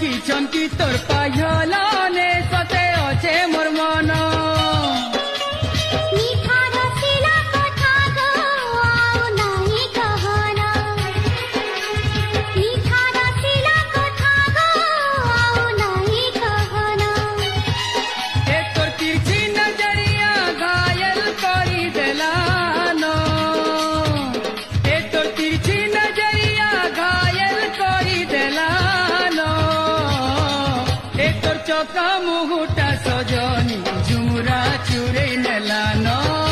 চমকি চমকি তোর পাইলনে সতে অছে মোর মন চকা মুহুটা সজনী ঝুমুরা চুরে নেলানো